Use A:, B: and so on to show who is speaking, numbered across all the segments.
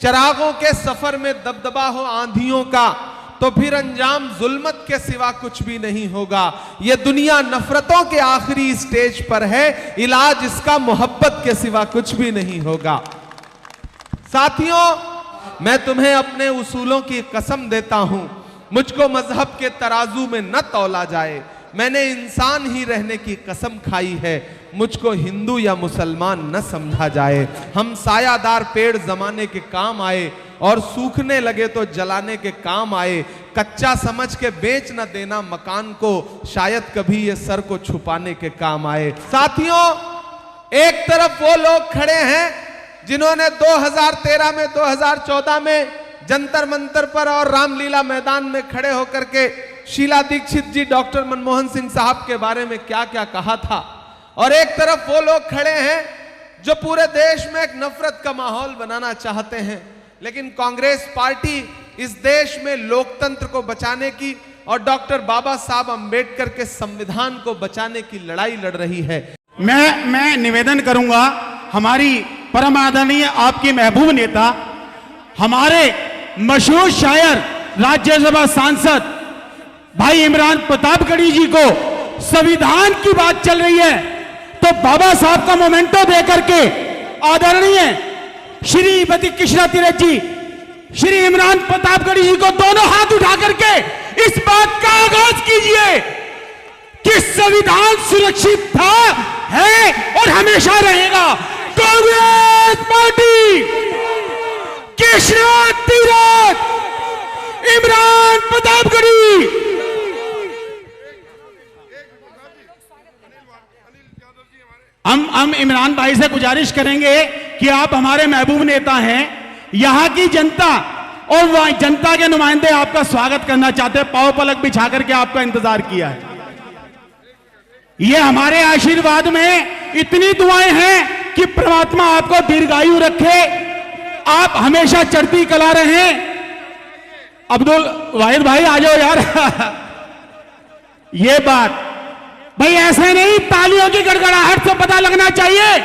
A: चरागों के सफर में दबदबा हो आंधियों का, तो फिर अंजाम जुल्मत के सिवा कुछ भी नहीं होगा। ये दुनिया नफरतों के आखिरी स्टेज पर है, इलाज इसका मोहब्बत के सिवा कुछ भी नहीं होगा। साथियों, मैं तुम्हें अपने उसूलों की कसम देता हूं, मुझको मजहब के तराजू में न तौला जाए। मैंने इंसान ही रहने की कसम खाई है, मुझको हिंदू या मुसलमान न समझा जाए। हम सायादार पेड़ जमाने के काम आए और सूखने लगे तो जलाने के काम आए। कच्चा समझ के बेच न देना मकान को, शायद कभी ये सर को छुपाने के काम आए। साथियों, एक तरफ वो लोग खड़े हैं जिन्होंने 2013 में 2014 में जंतर मंतर पर और रामलीला मैदान में खड़े होकर के शीला दीक्षित जी, डॉक्टर मनमोहन सिंह साहब के बारे में क्या क्या कहा था, और एक तरफ वो लोग खड़े हैं जो पूरे देश में एक नफरत का माहौल बनाना चाहते हैं। लेकिन कांग्रेस पार्टी इस देश में लोकतंत्र को बचाने की और डॉक्टर बाबा साहब अंबेडकर के संविधान को बचाने की लड़ाई लड़ रही है।
B: मैं निवेदन करूंगा, हमारी परम आदरणीय आपके महबूब नेता, हमारे मशहूर शायर, राज्यसभा सांसद भाई इमरान प्रतापगढ़ी जी को संविधान की बात चल रही है, तो बाबा साहब का मोमेंटो देकर के आदरणीय श्रीमती कृष्णा तीरथ जी, श्री इमरान प्रतापगढ़ी जी को दोनों हाथ उठा करके इस बात का आगाज कीजिए कि संविधान सुरक्षित था, है और हमेशा रहेगा। कांग्रेस पार्टी, कृष्णा तीरथ, इमरान प्रतापगढ़ी। हम इमरान भाई से गुजारिश करेंगे कि आप हमारे महबूब नेता हैं, यहां की जनता और जनता के नुमाइंदे आपका स्वागत करना चाहते हैं, पांव पलक बिछा करके आपका इंतजार किया है। ये हमारे आशीर्वाद में इतनी दुआएं हैं कि परमात्मा आपको दीर्घायु रखे, आप हमेशा चढ़ती कला रहें। अब्दुल वाहिद भाई आ जाओ यार। ये बात भाई ऐसे नहीं, तालियों की गड़गड़ाहट से पता लगना चाहिए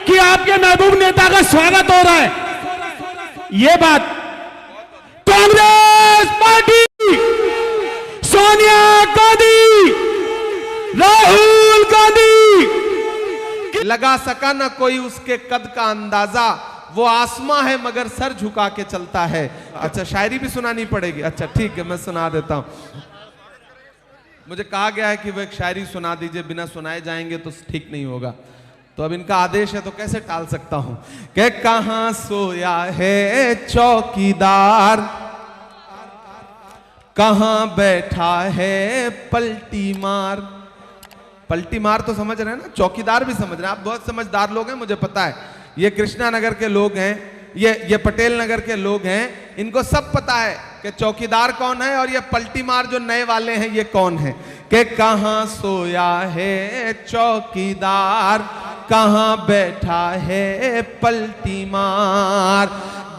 B: कि आपके महबूब नेता का स्वागत हो रहा है। ये बात कांग्रेस पार्टी, सोनिया गांधी, राहुल गांधी
A: लगा सका ना कोई उसके कद का अंदाजा, वो आसमां है मगर सर झुका के चलता है। अच्छा, शायरी भी सुनानी पड़ेगी? अच्छा ठीक है, मैं सुना देता हूं। मुझे कहा गया है कि वो एक शायरी सुना दीजिए, बिना सुनाए जाएंगे तो ठीक नहीं होगा, तो अब इनका आदेश है तो कैसे टाल सकता हूं। कि कहां सोया है चौकीदार, कहां बैठा है पलटी मार। पलटी मार तो समझ रहे हैं ना, चौकीदार भी समझ रहे हैं। आप बहुत समझदार लोग हैं, मुझे पता है। ये कृष्णा नगर के लोग हैं, ये पटेल नगर के लोग हैं, इनको सब पता है कि चौकीदार कौन है और ये पलटी मार जो नए वाले हैं ये कौन है। कि कहां सोया है चौकीदार, कहां बैठा है पलटी मार।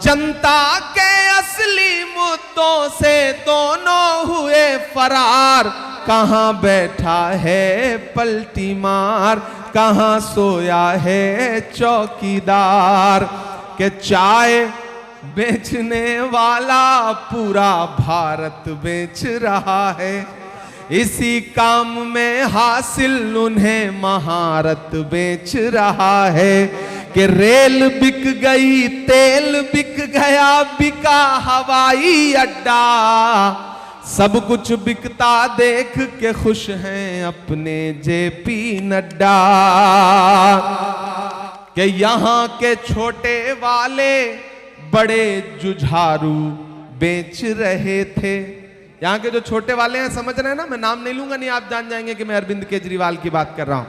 A: जनता के असली मुद्दों से दोनों हुए फरार, कहां बैठा है पलटी मार, कहां सोया है चौकीदार। के चाय बेचने वाला पूरा भारत बेच रहा है, इसी काम में हासिल उन्हें महारत बेच रहा है। कि रेल बिक गई, तेल बिक गया, बिका हवाई अड्डा, सब कुछ बिकता देख के खुश हैं अपने जेपी नड्डा। कि यहाँ के छोटे वाले बड़े जुझारू बेच रहे थे। यहाँ के जो छोटे वाले हैं, समझ रहे हैं ना, मैं नाम नहीं लूंगा, नहीं आप जान जाएंगे कि मैं अरविंद केजरीवाल की बात कर रहा हूं।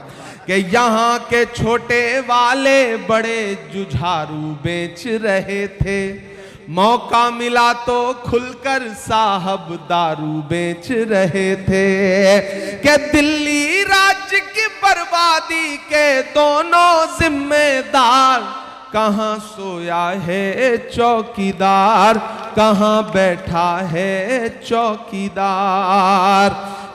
A: कि यहाँ के छोटे वाले बड़े जुझारू बेच रहे थे, मौका मिला तो खुलकर साहब दारू बेच रहे थे। कि दिल्ली राज्य की बर्बादी के दोनों जिम्मेदार, कहां सोया है चौकीदार, कहां बैठा है चौकीदार।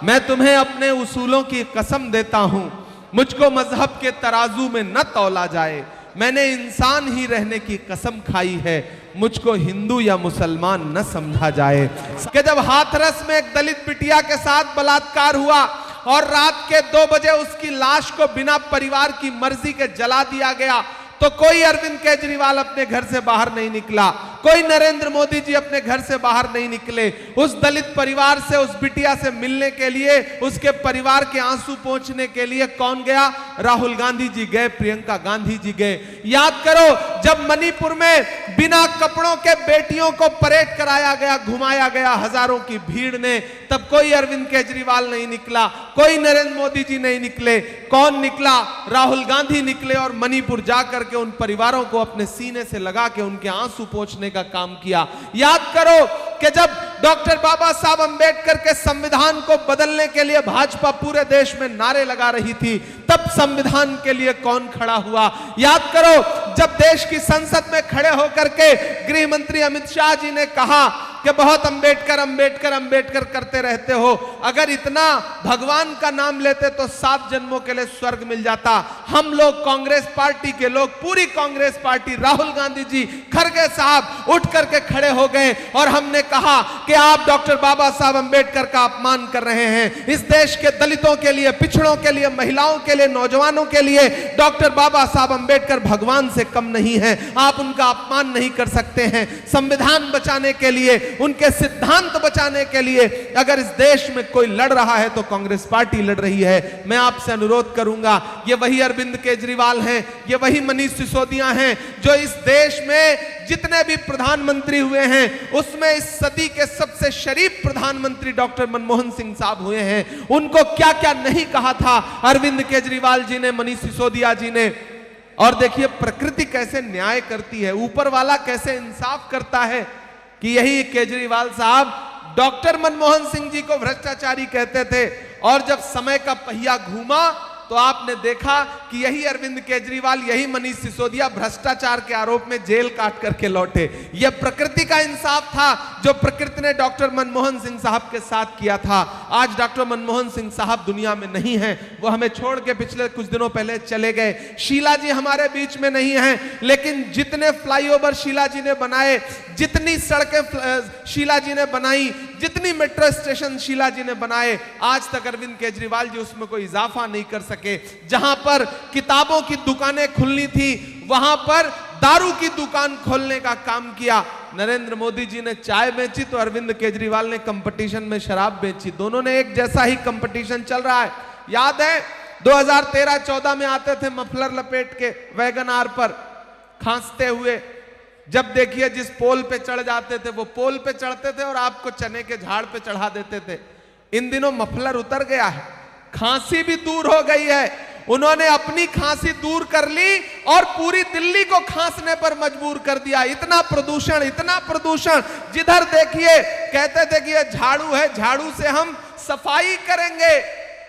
A: मैं तुम्हें अपने उसूलों की कसम देता हूं, मुझको मजहब के तराजू में न तौला जाए। मैंने इंसान ही रहने की कसम खाई है, मुझको हिंदू या मुसलमान न समझा जाए। कि जब हाथरस में एक दलित बिटिया के साथ बलात्कार हुआ और रात के 2 बजे उसकी लाश को बिना परिवार की मर्जी के जला दिया गया, तो कोई अरविंद केजरीवाल अपने घर से बाहर नहीं निकला, कोई नरेंद्र मोदी जी अपने घर से बाहर नहीं निकले। उस दलित परिवार से, उस बिटिया से मिलने के लिए, उसके परिवार के आंसू पोंछने के लिए कौन गया? राहुल गांधी जी गए, प्रियंका गांधी जी गए। याद करो, जब मणिपुर में बिना कपड़ों के बेटियों को परेड कराया गया, घुमाया गया हजारों की भीड़ ने, तब कोई अरविंद केजरीवाल नहीं निकला, कोई नरेंद्र मोदी जी नहीं निकले। कौन निकला? राहुल गांधी निकले और मणिपुर जाकर के उन परिवारों को अपने सीने से लगा के उनके आंसू पोंछने का काम किया। याद करो कि जब डॉक्टर बाबा साहब अंबेडकर के संविधान को बदलने के लिए भाजपा पूरे देश में नारे लगा रही थी, तब संविधान के लिए कौन खड़ा हुआ? याद करो, जब देश की संसद में खड़े होकर के गृह मंत्री अमित शाह जी ने कहा कि बहुत अंबेडकर अंबेडकर अंबेडकर करते रहते हो, अगर इतना भगवान का नाम लेते तो 7 जन्मों के लिए स्वर्ग मिल जाता। हम लोग कांग्रेस पार्टी के लोग, पूरी कांग्रेस पार्टी, राहुल गांधी जी, खड़गे साहब उठ करके खड़े हो गए और हमने कहा कि आप डॉक्टर बाबा साहब अंबेडकर का अपमान कर रहे हैं। इस देश के दलितों के लिए, पिछड़ों के लिए, महिलाओं के लिए, नौजवानों के लिए डॉक्टर बाबा साहब अंबेडकर भगवान से कम नहीं है, आप उनका अपमान नहीं कर सकते हैं। संविधान बचाने के लिए, उनके सिद्धांत बचाने के लिए अगर इस देश में कोई लड़ रहा है तो कांग्रेस पार्टी लड़ रही है। मैं आपसे अनुरोध करूंगा, ये वही अरविंद केजरीवाल हैं, ये वही मनीष सिसोदिया हैं जो इस देश में जितने भी प्रधानमंत्री हुए हैं उसमें इस सदी के सबसे शरीफ प्रधानमंत्री डॉक्टर मनमोहन सिंह साहब हुए हैं। उनको क्या क्या नहीं कहा था अरविंद केजरीवाल जी ने, मनीष सिसोदिया जी ने। और देखिए प्रकृति कैसे न्याय करती है, ऊपर वाला कैसे इंसाफ करता है कि यही केजरीवाल साहब डॉक्टर मनमोहन सिंह जी को भ्रष्टाचारी कहते थे और जब समय का पहिया घूमा तो आपने देखा कि यही अरविंद केजरीवाल, यही मनीष सिसोदिया भ्रष्टाचार के आरोप में जेल काट करके लौटे। यह प्रकृति का इंसाफ था जो प्रकृति ने डॉक्टर मनमोहन सिंह साहब के साथ किया था। आज डॉक्टर मनमोहन सिंह साहब दुनिया में नहीं हैं, वो हमें छोड़ के पिछले कुछ दिनों पहले चले गए। शीला जी हमारे बीच में नहीं हैं, लेकिन जितने फ्लाईओवर शीला जी ने बनाए, जितनी सड़कें शीला जी ने बनाई, जितनी मेट्रो स्टेशन शीला जी ने बनाए, आज तक अरविंद केजरीवाल जी उसमें कोई इजाफा नहीं कर सके। जहां पर किताबों की दुकानें खुलनी थी वहां पर दारू की दुकान खोलने का काम किया। नरेंद्र मोदी जी ने चाय बेची तो अरविंद केजरीवाल ने कंपटीशन में शराब बेची। दोनों ने एक जैसा ही कंपटीशन चल रहा है। याद है 2013-14 में आते थे मफलर लपेट के वैगन आर पर खांसते हुए, जब देखिए जिस पोल पे चढ़ जाते थे वो पोल पे चढ़ते थे और आपको चने के झाड़ पे चढ़ा देते थे। इन दिनों मफलर उतर गया है, खांसी भी दूर हो गई है। उन्होंने अपनी खांसी दूर कर ली और पूरी दिल्ली को खांसने पर मजबूर कर दिया। इतना प्रदूषण, इतना प्रदूषण, जिधर देखिए कहते थे कि ये झाड़ू है, झाड़ू से हम सफाई करेंगे,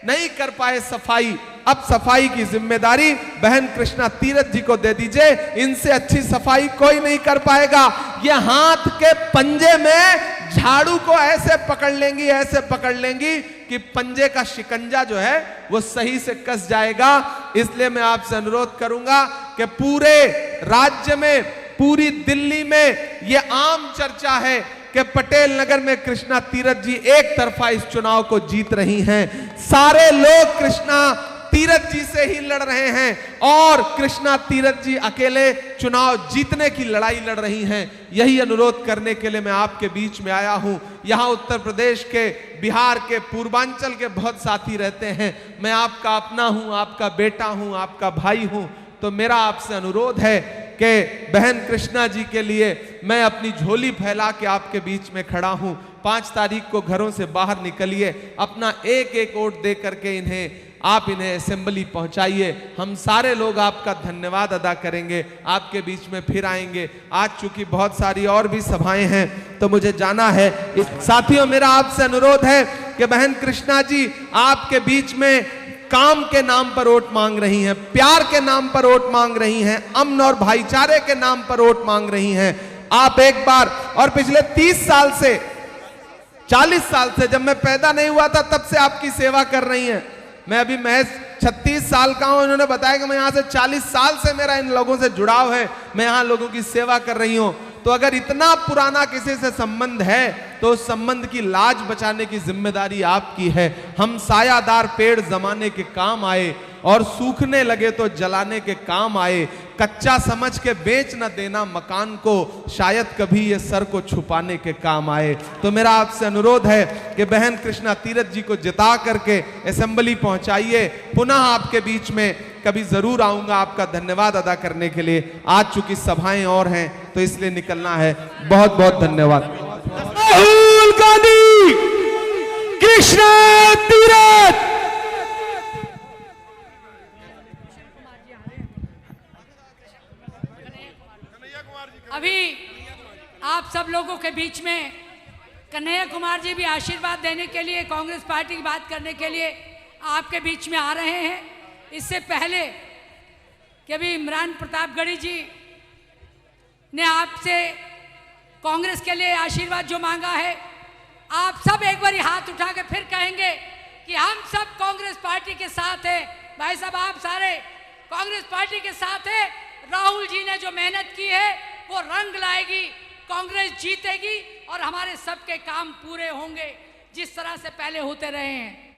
A: नहीं कर पाए सफाई। अब सफाई की जिम्मेदारी बहन कृष्णा तीरथ जी को दे दीजिए, इनसे अच्छी सफाई कोई नहीं कर पाएगा। ये हाथ के पंजे में झाड़ू को ऐसे पकड़ लेंगी, ऐसे पकड़ लेंगी कि पंजे का शिकंजा जो है वो सही से कस जाएगा। इसलिए मैं आपसे अनुरोध करूंगा कि पूरे राज्य में, पूरी दिल्ली में ये आम चर्चा है कि पटेल नगर में कृष्णा तीरथ जी एक तरफा इस चुनाव को जीत रही हैं। सारे लोग कृष्णा तीरथ जी से ही लड़ रहे हैं और कृष्णा तीरथ जी अकेले चुनाव जीतने की लड़ाई लड़ रही हैं। यही अनुरोध करने के लिए मैं आपके बीच में आया हूं। यहां उत्तर प्रदेश के, बिहार के, पूर्वांचल के बहुत साथी रहते हैं। मैं आपका अपना हूं, आपका बेटा हूं, आपका भाई हूं। तो मेरा आपसे अनुरोध है कि बहन कृष्णा जी के लिए मैं अपनी झोली फैला के आपके बीच में खड़ा हूं। 5 तारीख को घरों से बाहर निकलिए, अपना एक एक वोट दे करके इन्हें असेंबली पहुंचाइए। हम सारे लोग आपका धन्यवाद अदा करेंगे, आपके बीच में फिर आएंगे। आज चूंकि बहुत सारी और भी सभाएं हैं तो मुझे जाना है। साथियों, मेरा आपसे अनुरोध है कि बहन कृष्णा जी आपके बीच में काम के नाम पर वोट मांग रही हैं, प्यार के नाम पर वोट मांग रही हैं, अमन और भाईचारे के नाम पर वोट मांग रही हैं। आप एक बार, और पिछले 30 साल से, 40 साल से, जब मैं पैदा नहीं हुआ था तब से आपकी सेवा कर रही हैं। मैं अभी महज 36 साल का हूं। इन्होंने बताया कि मैं यहां से 40 साल से मेरा इन लोगों से जुड़ाव है, मैं यहां लोगों की सेवा कर रही हूं। तो अगर इतना पुराना किसी से संबंध है तो उस संबंध की लाज बचाने की जिम्मेदारी आपकी है। हम सायादार पेड़ जमाने के काम आए और सूखने लगे तो जलाने के काम आए। कच्चा समझ के बेच न देना मकान को, शायद कभी ये सर को छुपाने के काम आए। तो मेरा आपसे अनुरोध है कि बहन कृष्णा तीरथ जी को जिता करके असेंबली पहुंचाइए। पुनः आपके बीच में कभी जरूर आऊंगा आपका धन्यवाद अदा करने के लिए। आज चूंकि सभाएं और हैं तो इसलिए निकलना है। बहुत बहुत धन्यवाद।
B: राहुल गांधी कृष्णा तीरथ।
C: अभी आप सब लोगों के बीच में कन्हैया कुमार जी भी आशीर्वाद देने के लिए, कांग्रेस पार्टी की बात करने के लिए आपके बीच में आ रहे हैं। इससे पहले कि अभी इमरान प्रतापगढ़ी जी ने आपसे कांग्रेस के लिए आशीर्वाद जो मांगा है, आप सब एक बार हाथ उठा के फिर कहेंगे कि हम सब कांग्रेस पार्टी के साथ हैं। भाई साहब, आप सारे कांग्रेस पार्टी के साथ हैं। राहुल जी ने जो मेहनत की है वो रंग लाएगी, कांग्रेस जीतेगी और हमारे सबके काम पूरे होंगे जिस तरह से पहले होते रहे हैं।